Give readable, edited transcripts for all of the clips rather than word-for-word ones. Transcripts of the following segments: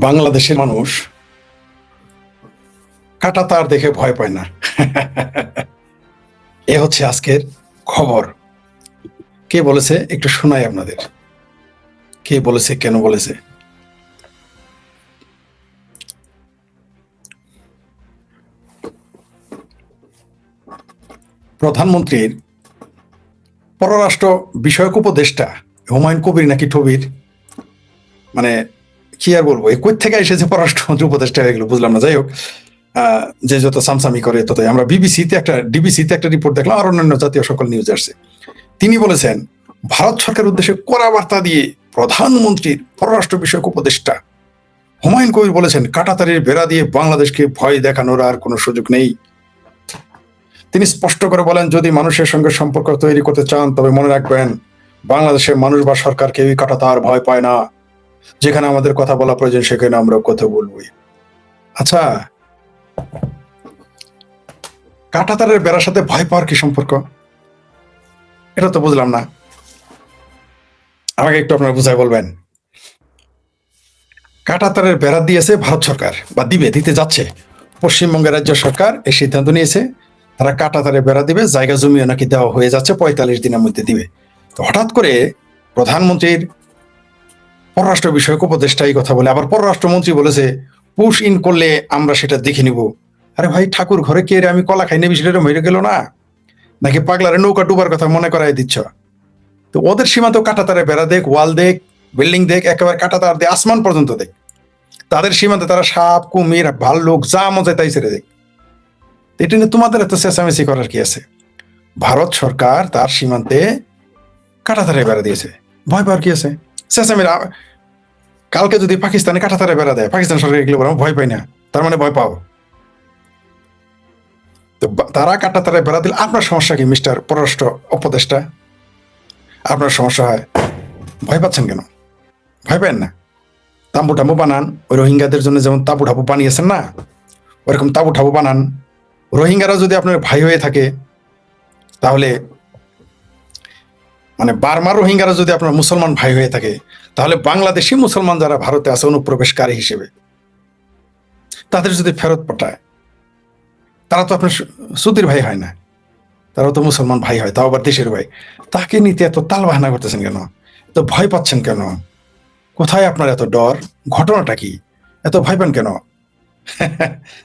বাংলাদেশের মানুষ কাঁটাতার দেখে ভয় পায় না। এ হচ্ছে আজকের খবর। কে বলেছে একটু শোনাই আপনাদের। কে বলেছে, কেন বলেছে? প্রধানমন্ত্রীর পররাষ্ট্র বিষয়ক উপদেষ্টা হুমায়ুন কবির নাকি ঠবির, মানে কি আর বলবো, কই থেকে এসেছে পররাষ্ট্রমন্ত্রী উপদেষ্টা হয়ে গেল বুঝলাম না। যাই হোক, যে যত সামসামি করে ততই। আমরা ডিবিসিতে একটা রিপোর্ট দেখলাম, আর অন্যান্য জাতীয় সকল নিউজ আসছে। তিনি বলেছেন, ভারত সরকারের উদ্দেশ্যে কড়া বার্তা দিয়ে প্রধানমন্ত্রীর পররাষ্ট্র বিষয়ক উপদেষ্টা হুমায়ুন কবির বলেছেন, কাঁটাতারের বেড়া দিয়ে বাংলাদেশকে ভয় দেখানোর আর কোনো সুযোগ নেই। তিনি স্পষ্ট করে বলেন, যদি মানুষের সঙ্গে সম্পর্ক তৈরি করতে চান তবে মনে রাখবেন, বাংলাদেশের মানুষ বা সরকার কেউই কাঁটাতার ভয় পায় না। যেখানে আমাদের কথা বলা প্রয়োজন সেখানে আমরা কথা বলবই। আচ্ছা, কাঁটাতারের বেড়ার সাথে ভয় পাওয়ার কি সম্পর্ক? এটা তো বুঝলাম না। আমাকে একটু আপনারা বুঝাই বলবেন। কাঁটাতারের বেড়া দিয়েছে ভারত সরকার, বা দিতে যাচ্ছে। পশ্চিমবঙ্গের রাজ্য সরকার এই সিদ্ধান্ত নিয়েছে, তারা কাঁটাতারের বেড়া দিবে। জায়গা জমিও নাকি দেওয়া হয়ে যাচ্ছে, 45 দিনের মধ্যে দিবে। তো হঠাৎ করে প্রধানমন্ত্রীর পররাষ্ট্র বিষয়ক উপদেষ্টা এই কথা বলে, আবার পররাষ্ট্রমন্ত্রী বলেছে পুশ ইন করলে আমরা সেটা দেখে নিব। আরে ভাই, ঠাকুর ঘরে কে রে আমি কলা খাই নেবি, সেটা মেরে গেল না? নাকি পাগলারে নৌকা ডুবার কথা মনে করাই দিচ্ছ? তো ওদের সীমান্ত কাঁটাতারে বেড়া দেখ, ওয়াল দেখ, বিল্ডিং দেখ, একেবারে কাঁটাতার দিয়ে আসমান পর্যন্ত দেখ। তাদের সীমান্তে তারা সাপ, কুমির, ভাল্লুক যা মজা তাই ছেড়ে দেখ। এটা নিয়ে তোমাদের এত চেঁচামেচি করার কি আছে? ভারত সরকার তার সীমান্তে কাঁটাতারে বেড়া দিয়েছে, ভয় পাওয়ার কি আছে? চেঁচামেচি। কালকে যদি পাকিস্তানে কাঁটাতারে বেড়া দেয়, পাকিস্তান সরকার এগুলো বলে ভয় পাই না, তার মানে ভয় পাও। তো তারা কাঁটাতারে বেড়া দিলে আপনার সমস্যা কি মিস্টার পররাষ্ট্র উপদেষ্টা? আপনার সমস্যা হয়, ভয় পাচ্ছেন কেন? ভয় পান না? তাঁবু টাবু বানান, ওই রোহিঙ্গাদের জন্য যেমন তাঁবু টাবু বানিয়েছেন না, ওরকম তাঁবু টাবু বানান। রোহিঙ্গারা যদি আপনার ভাই হয়ে থাকে, তাহলে মানে বার্মার রোহিঙ্গারা যদি আপনার মুসলমান ভাই হয়ে থাকে, তাহলে বাংলাদেশি মুসলমান যারা ভারতে আছে অনুপ্রবেশকারী হিসেবে, তাদের যদি ফেরত পাঠায়, তারা তো আপনার সুদীর ভাই হয় না, তারাও তো মুসলমান ভাই হয়, তাও আবার দেশের ভাই। তাকে নিতে এত তাল বাহানা করতেছেন কেন? এত ভয় পাচ্ছেন কেন? কোথায় আপনার এত ডর? ঘটনাটা কি? এত ভয় পান কেন?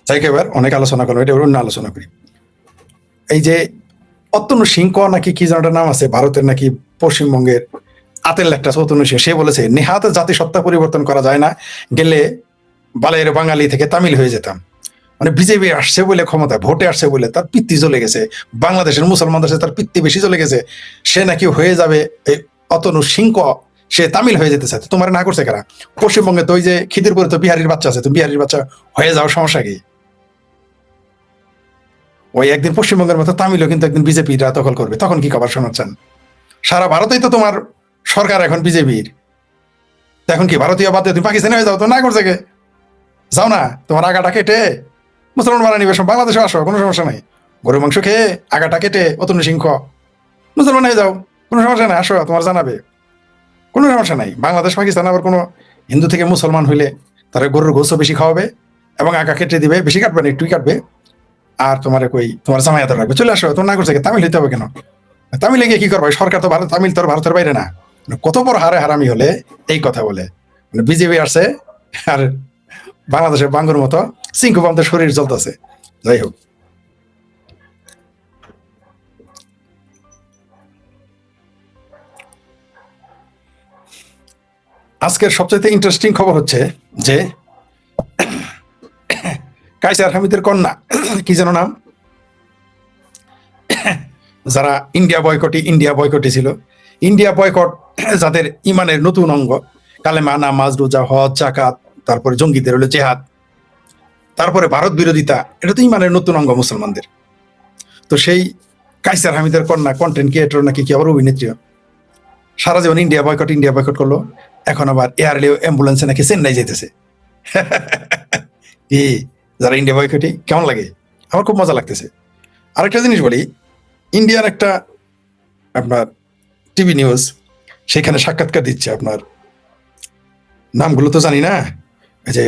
যাই এবার অনেক আলোচনা করবো, এটা অন্য আলোচনা করি। এই যে অতনু সিংহ নাকি কি যেন নাম আছে ভারতের, নাকি পশ্চিমবঙ্গের আতেল একটা অতনু সিংহ, সে বলেছে নেহাত জাতিসত্তা পরিবর্তন করা যায় না, গেলে বালের বাঙালি থেকে তামিল হয়ে যেতাম। মানে বিজেপি আসছে বলে, ক্ষমতা ভোটে আসছে বলে তার পিত্তি চলে গেছে, বাংলাদেশের মুসলমানদের সাথে তার পিত্তি বেশি চলে গেছে, সে নাকি হয়ে যাবে এই অতনু সিংহ, সে তামিল হয়ে যেতে চায়। তোমার না করছে কারা? পশ্চিমবঙ্গে তো ওই যে খিদিরপুরে তো বিহারির বাচ্চা আছে, তুমি বিহারির বাচ্চা হয়ে যাও, সমস্যা কি? ওই একদিন পশ্চিমবঙ্গের মতো তামিলও কিন্তু একদিন বিজেপিরা দখল করবে, তখন কি খবর শোনাচ্ছেন? সারা ভারতেই তো তোমার সরকার এখন বিজেপির। এখন কি ভারতীয় বাদ দিয়ে তুমি পাকিস্তানে হয়ে যাও? তো না করছে কে? যাও না, তোমার আগাটা কেটে মুসলমান বানা নিবে, বাংলাদেশে আসো, কোনো সমস্যা নাই। গরু মাংস খেয়ে আগাটা কেটে অতনু সিংহ মুসলমান হয়ে যাও, কোনো সমস্যা নাই, আসো, তোমার জানাবে, কোনো সমস্যা নাই। বাংলাদেশ পাকিস্তান আবার কোনো হিন্দু থেকে মুসলমান হইলে তারা গরুর গোসও বেশি খাওয়াবে এবং আগা কেটে দিবে, বেশি কাটবে না, একটুই কাটবে। আর তোমার কই তোমার জামায়াত রাখবে, চলে আসো, তোমার না করছে তামিল হইতে হবে কেন? তামিলে গিয়ে কি করবে? সরকার তো ভারত, তামিল তো ভারতের বাইরে না। কত বড় হারে হারামি হলে এই কথা বলে। বিজেপি আসছে আর বাংলাদেশের বাঙ্গুর মতো সিংহ বামদের শরীর জ্বলতেছে। যাই হোক, আজকের সবচেয়ে ইন্টারেস্টিং খবর হচ্ছে যে কাইসার হামিদের কন্যা, কি যেন নাম, যারা ইন্ডিয়া বয়কটি ছিল, ইন্ডিয়া বয়কট যাদের ইমানের নতুন অঙ্গ, কালেমা, নামাজ, রোজা, হজ, জাকাত, তারপরে জঙ্গিদের হলো জেহাদ, তারপরে ভারত বিরোধিতা, এটা তো ইমানের নতুন অঙ্গ মুসলমানদের। তো সেই কাইসার হামিদের কন্যা কন্টেন্ট ক্রিয়েটর নাকি কি আবার অভিনেত্রী, সারা জীবন ইন্ডিয়া বয়কট করলো, এখন আবার এয়ার অ্যাম্বুলেন্সে নাকি চেন্নাই যেতেছে। কি, যারা ইন্ডিয়া বয়কটি কেমন লাগে? আমার খুব মজা লাগতেছে। আরেকটা জিনিস বলি, ইন্ডিয়ার একটা আপনার টিভি নিউজ, সেখানে সাক্ষাৎকার দিচ্ছে, আপনার নামগুলো তো জানি না, এই যে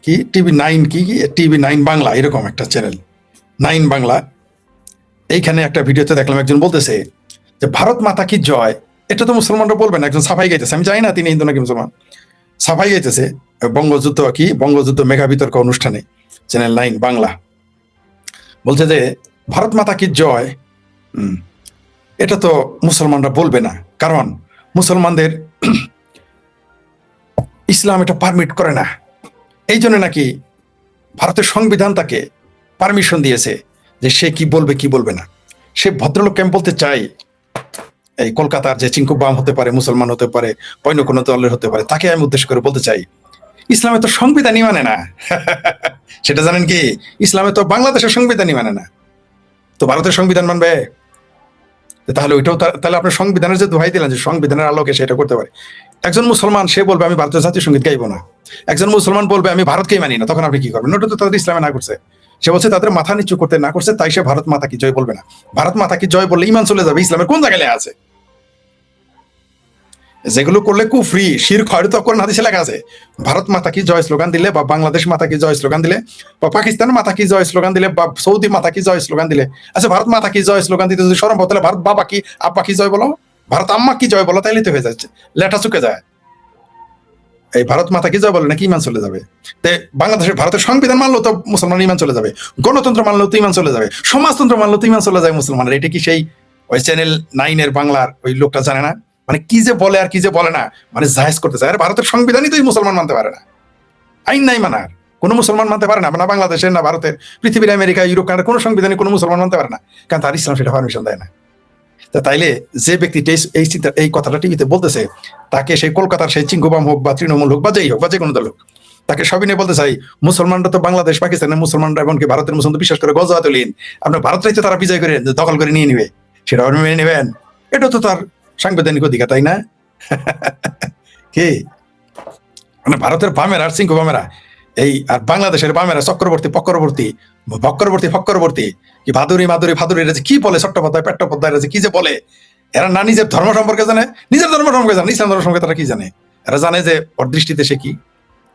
কি TV9 কি TV9 বাংলা এরকম একটা চ্যানেল, 9 বাংলা, এইখানে একটা ভিডিওতে দেখলাম একজন বলতেছে যে ভারত মাতা কি জয়। এটা তো মুসলমানরা বলবেন, একজন সাফাই গাইতেছে, আমি জানি না তিনি হিন্দু নাকি মুসলমান, সাফাই গাইতেছে বঙ্গযুদ্ধ মেগা বিতর্ক অনুষ্ঠানে, চ্যানেল 9 বাংলা, বলছে যে ভারত মাতা কি জয়। এটা তো মুসলমানরা বলবে না, কারণ মুসলমানদের ইসলাম এটা পারমিট করে না। এই জন্য নাকি ভারতের সংবিধান তাকে পারমিশন দিয়েছে যে সে কি বলবে কি বলবে না। সে ভদ্রলোককে আমি বলতে চাই, এই কলকাতার যে চিঙ্কু বাম হতে পারে, মুসলমান হতে পারে, অন্য কোনো দলের হতে পারে, তাকে আমি উদ্দেশ্য করে বলতে চাই, ইসলামে তো সংবিধানই মানে না। সেটা জানেন কি? ইসলামে তো বাংলাদেশের সংবিধানই মানে না, তো ভারতের সংবিধান মানবে? তাহলে ওইটাও, তাহলে আপনার সংবিধানের যে দোহাই দিলেন যে সংবিধানের আলোকে সেটা করতে পারে। একজন মুসলমান সে বলবে আমি ভারতের জাতীয় সঙ্গীত গাইবো না, একজন মুসলমান বলবে আমি ভারতকেই মানি না, তখন আপনি কি করবেন? ওটা তো তাদের ইসলামে না করছে, সে বলছে তাদের মাথা নিচু করতে না করছে, তাই সে ভারত মাতা কি জয় বলবে না। ভারত মাতা কি জয় বললে ইমান চলে যাবে, ইসলামের কোন জায়গায় আছে? যেগুলো করলে কুফরি শিরক হয়তো কোরআন হাদিসে লেখা আছে। ভারত মাতা কি জয় স্লোগান দিলে, বা বাংলাদেশ মাতা কি জয় স্লোগান দিলে, বা পাকিস্তান মাতা কি জয় স্লোগান দিলে, বা সৌদি মাতা কি জয় স্লোগান দিলে, আচ্ছা ভারত মাতা কি জয় স্লোগান দিতে যদি শরম, তাহলে ভারত বাবা কি আব্বা কি জয় বলো, ভারত আম্মা কি জয় বলো, তাইলে তো হয়ে যাচ্ছে, লেটা চুকে যায়। এই ভারত মাতা কি জয় বলে নাকি ইমান চলে যাবে? বাংলাদেশের ভারতের সংবিধান মানলেও তো মুসলমান ইমান চলে যাবে, গণতন্ত্র মানলেও তো ইমান চলে যাবে, সমাজতন্ত্র মানলেও তো ইমান চলে যায় মুসলমানের। এটা কি সেই ওই চ্যানেল 9 বাংলার ওই লোকটা জানে না? মানে কি যে বলে আর কি যে বলে না, মানে জায়েজ করতে চায়। আর ভারতের সংবিধানই তো মুসলমান মানতে পারে না, আইন নাই মানার, কোনো মুসলমান মানতে পারে না, না বাংলাদেশের না ভারতের, পৃথিবীর আমেরিকা ইউরোপ কানাডা কোনো সংবিধানে কোনো মুসলমান মানতে পারে না, কারণ তার ইসলাম সেটা পারমিশন দেয় না। তাইলে যে ব্যক্তি এই কথাটা টিভিতে বলতেছে, তাকে সেই কলকাতার সেই চিঙ্গুবাম হোক বা তৃণমূল হোক বা যেই হোক বা যে কোনো দল হোক, তাকে সবই নিয়ে বলতে চাই, মুসলমানরা তো বাংলাদেশ পাকিস্তানের মুসলমানরা এমনকি ভারতের মুসলমান বিশ্বাস করে গজওয়াতুলিন, আপনার ভারতরাই তো তারা বিজয় করে দখল করে নিয়ে নিবে, সেটা আপনি মেনে নেবেন? এটা তো তার সাংবিধানিক অধিকার, তাই না? কি মানে ভারতের বামেরা আর চিঙ্কু বামেরা এই, আর বাংলাদেশের বামেরা ফক্করবর্তী কি ভাদুরী এরা যে কি বলে, চট্টোপাধ্যায় পেট্টোপাধ্যায় এরা যে কি যে বলে, এরা না নিজের ধর্ম সম্পর্কে জানে, নিজের ধর্ম সম্পর্কে জানে, ইসলাম ধর্ম সম্পর্কে তারা কি জানে? এরা জানে যে ওর দৃষ্টিতে সে কি,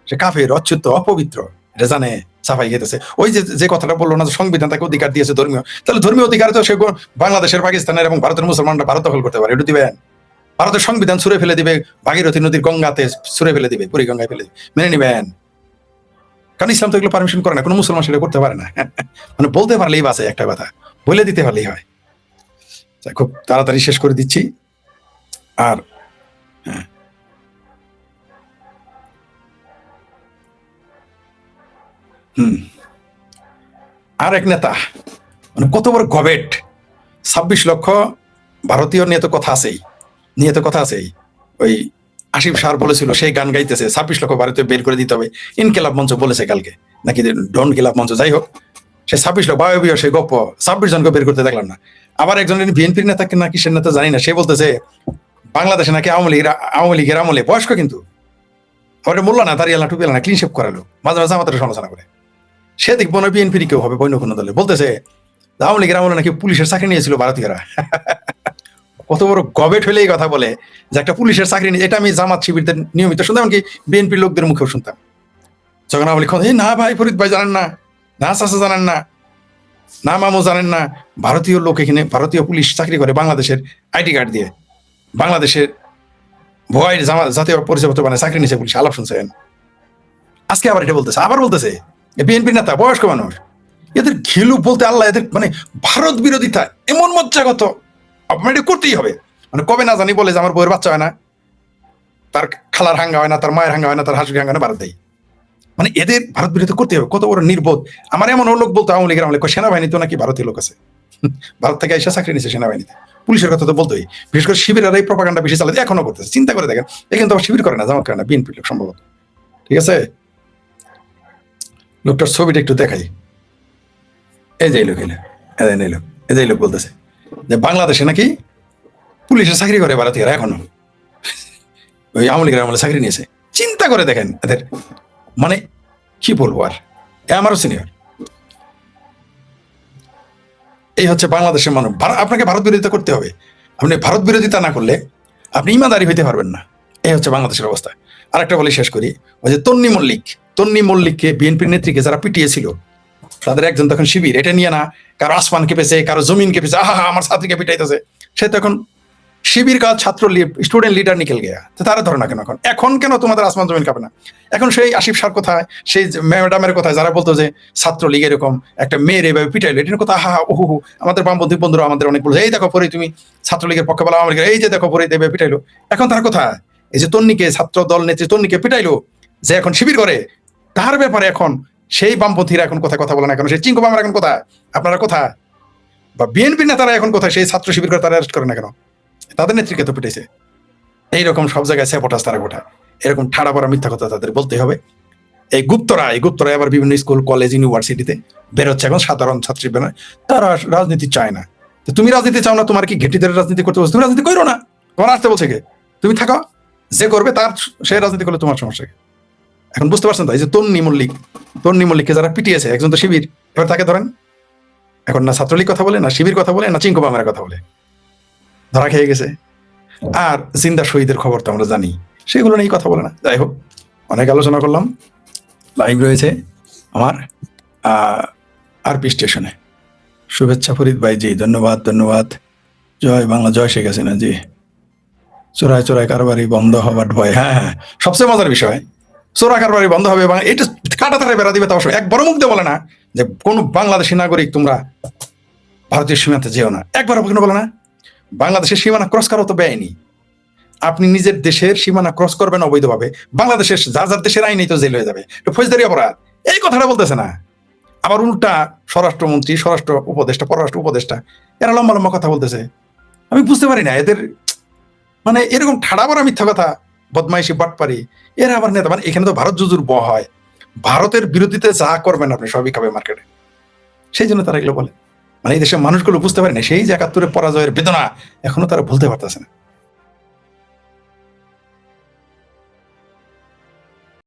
সে কাফের, অচ্যুত, অপবিত্র, এটা জানে, সাফাই গেতেছে। ওই যে কথাটা বললো না, সংবিধান তাকে অধিকার দিয়েছে ধর্মীয়, তাহলে ধর্মীয় অধিকার তো সে বাংলাদেশের, পাকিস্তানের এবং ভারতের মুসলমানরা ভারত দখল করতে পারে, এটা দিবেন? ভারতের সংবিধান ছুড়ে ফেলে দিবে, ভাগীরথী নদীর গঙ্গাতে ছুড়ে ফেলে দিবে, বুড়িগঙ্গায় ফেলে দিবে, মেনে নিবেন? কারণ ইসলাম তো এগুলো পারমিশন করে না, কোনো মুসলমান সেটা করতে পারে না। মানে বলতে পারলেই বাঁচে, একটা কথা বলে দিতে পারলেই হয়। খুব তাড়াতাড়ি শেষ করে দিচ্ছি। আর হ্যাঁ, আর এক নেতা মানে কত বড় গবেট, 26 লক্ষ ভারতীয় নিয়ে তো কথা আছেই। ওই আসিফ সার বলেছিল, সেই গান গাইতেছে, 26 লক্ষ ভারতীয় বের করে দিতে হবে। ইনকিলাব মঞ্চ বলেছে কালকে, নাকি ডন কিলাব মঞ্চ, যাই হোক, সে 26 লক্ষ বায়বীয় সেই গপ্প 26 জনকে বের করতে দেখলাম না। আবার একজন বিএনপির নেতা না কিসের নেতা জানি না, সে বলতেছে বাংলাদেশে নাকি আওয়ামী লীগের আমলে, বয়স্ক কিন্তু, আবার মোল্লা না, দাঁড়িয়ে টুপি না, ক্লিন শেপ করালো, মাঝে মাঝে আমাদের সমালোচনা করে। সে দেখবো না বিএনপির কেউ হবে বন্য কোনো দলে, বলতেছে আওয়ামী লীগের আমলে নাকি পুলিশের চাকরি নিয়েছিল ভারতীয়রা। কত বড় গবেট হলে এই কথা বলে যে একটা পুলিশের চাকরি নিয়ে। এটা আমি জামাত শিবিরদের নিয়মিত শুনতাম, এমনকি বিএনপির লোকদের মুখেও শুনতাম, যখন আওয়ামী লীগ, না ভাই ফরিদ ভাই জানেন না, না চাচা জানেন না, না মামু জানেন না, ভারতীয় লোক এখানে, ভারতীয় পুলিশ চাকরি করে বাংলাদেশের আইডি কার্ড দিয়ে, বাংলাদেশের ভয় জাতীয় পরিচয়পত্র বানায় চাকরি নিয়েছে পুলিশ, আলাপ শুনছেন? আজকে আবার এটা বলতেছে বিএনপির নেতা, বয়স্ক মানুষ, এদের ঘিলু বলতে আল্লাহ, এদের মানে ভারত বিরোধিতা এমন মজ্জাগত, এটা করতেই হবে। মানে কবে না জানি বলে যে আমার বউয়ের বাচ্চা হয় না, তার খালার হাঙ্গা হয় না, তার মায়ের হাঙ্গা হয় না, তার হাসুর হাঙ্গা না, ভারত দেয়। মানে এদের ভারত বিরোধী করতে হবে, কত বড় নির্বোধ। আমার এমন লোক বলতো আওয়ামী লীগের আমলে, সেনাবাহিনী তো নাকি ভারতীয় লোক আছে, ভারত থেকে এসে চাকরি নিচ্ছে সেনাবাহিনীতে, পুলিশের কথা তো বলতোই। বিশেষ করে শিবিরের এই প্রপাগান্ডা বেশি চালাতে এখনো করতেছে, চিন্তা করে দেখেন। কিন্তু শিবির করে না, জামাত করে না, বিএনপির লোক সম্ভবত। ঠিক আছে, লোকটার ছবিটা একটু দেখাই। এই যে লোক এই লোক বলতেছে যে বাংলাদেশে নাকি পুলিশের চাকরি করে ভারতীয়রা, এখনো ওই আওয়ামী লীগের আমলে চাকরি নিয়েছে। চিন্তা করে দেখেন এদের, মানে কি বলবো আর, আমারও সিনিয়র। এই হচ্ছে বাংলাদেশের মানুষ। আপনাকে ভারত বিরোধিতা করতে হবে, আপনি ভারত বিরোধিতা না করলে আপনি ইমানদারি হইতে পারবেন না। এই হচ্ছে বাংলাদেশের অবস্থা। আরেকটা বলে শেষ করি, ওই যে তন্নি তন্নি মল্লিককে বিএনপির নেত্রীকে যারা পিটিয়েছিল তাদের একজন তখন শিবির, এটা নিয়ে না কারো আসমান কেঁপেছে, কারো জমিন কেঁপেছে, আহা আমার ছাত্রীকে পিটাইতেছে, সে তখন শিবির কাজ ছাত্র স্টুডেন্ট লিডার নিকেল গেয়া, তো তারা ধরে না কেন এখন কেন তোমাদের আসমান জমিন কাঁপে না? এখন সেই আসিফ স্যার কোথায়, সেই ম্যাডামের কোথায় যারা বলতো যে ছাত্রলীগ এরকম একটা মেয়ের এইভাবে পিটাইলো, এটার কথা হা ওহু, আমাদের বামপন্থী বন্ধুরা আমাদের অনেক বলছে এই দেখো পরে তুমি ছাত্রলীগের পক্ষে বলা, আমাদের এই যে দেখো পরে দেবে পিটাইলো। এখন তার কোথায়? এই যে তন্নিকে, ছাত্র দল নেত্রী তন্নিকে পিটাইলো, যে এখন শিবির করে, তার ব্যাপারে এখন সেই বামপন্থীরা এখন কোথায় কথা বলে না কেন? সেই চিঙ্কু বাংলা এখন কোথায়? আপনারা কোথায়? বা বিএনপি নেতারা এখন কোথায়? সেই ছাত্র শিবির করে তারা অ্যারেস্ট করে না কেন? তাদের নেত্রীকে তো পিটাইছে। এইরকম সব জায়গায় স্যাপোটাস তারা গোটায়, এরকম ঠাড়া পড়া মিথ্যা কথা তাদের বলতে হবে। এই গুপ্তরা আবার বিভিন্ন স্কুল কলেজ ইউনিভার্সিটিতে বেরোচ্ছে এখন, সাধারণ ছাত্রী বেরোয়, তারা রাজনীতি চায় না। তো তুমি রাজনীতি চাও না, তোমার কি ঘেটিদের রাজনীতি করতে বলছো? তুমি রাজনীতি করো না, তোমার আসতে বলছে কে? তুমি থাকো, যে করবে তার সে রাজনীতি করলে তোমার সমস্যা। এখন বুঝতে পারছেন তো? এই যে তন্নি মল্লিককে যারা পিটিয়েছে, একজন তো শিবির, এবার তাকে ধরেন। এখন না ছাত্রলীগ কথা বলে, না শিবির কথা বলে, না চিঙ্কু বাংলার কথা বলে, ধরা খেয়ে গেছে। আর জিন্দা শহীদের খবর তো আমরা জানি, সেগুলো নিয়ে কথা বলে না। যাই হোক, অনেক আলোচনা করলাম। লাইভ রয়েছে আমার আরপি স্টেশনে। শুভেচ্ছা ফরিদ ভাই, জি ধন্যবাদ। জয় বাংলা, জয় শেখ হাসিনা, জি। চোরাই কারবারি বন্ধ হবার ভয়, হ্যাঁ, সবচেয়ে মজার বিষয়, চোরা কারবারি বন্ধ হবে এবং এটা কাটা তারে বেড়া দিবে, তাও একবারও মুখ দিয়ে বলে না যে কোন বাংলাদেশি নাগরিক তোমরা ভারতীয় সীমান্তে যেও না, একবারও কেন বলে না? বাংলাদেশের সীমানা ক্রস করা তো বেআইনি। আপনি নিজের দেশের সীমানা ক্রস করবেন অবৈধভাবে, বাংলাদেশের যার দেশের আইনেই তো জেল হয়ে যাবে, ফৌজদারি অপরাধ। এই কথাটা বলতেছে না। আবার উল্টা স্বরাষ্ট্রমন্ত্রী, স্বরাষ্ট্র উপদেষ্টা, পররাষ্ট্র উপদেষ্টা, এরা লম্বা কথা বলতেছে। আমি বুঝতে পারি না এদের, মানে এরকম ঠাড়া বড়া মিথ্যা কথা, বদমাইশি, বাটপারি, এরা আবার নেতা। মানে এখানে তো ভারত জুজুর ব হয়, ভারতের বিরোধিতা যা করবেন আপনি সবই খাবে মার্কেটে, সেই জন্য তারা এগুলো বলে। মানে এই দেশের মানুষগুলো বুঝতে পারে না সেই যে ৭১ পরাজয়ের বেদনা এখনো তারা ভুলতে পারতেছে না।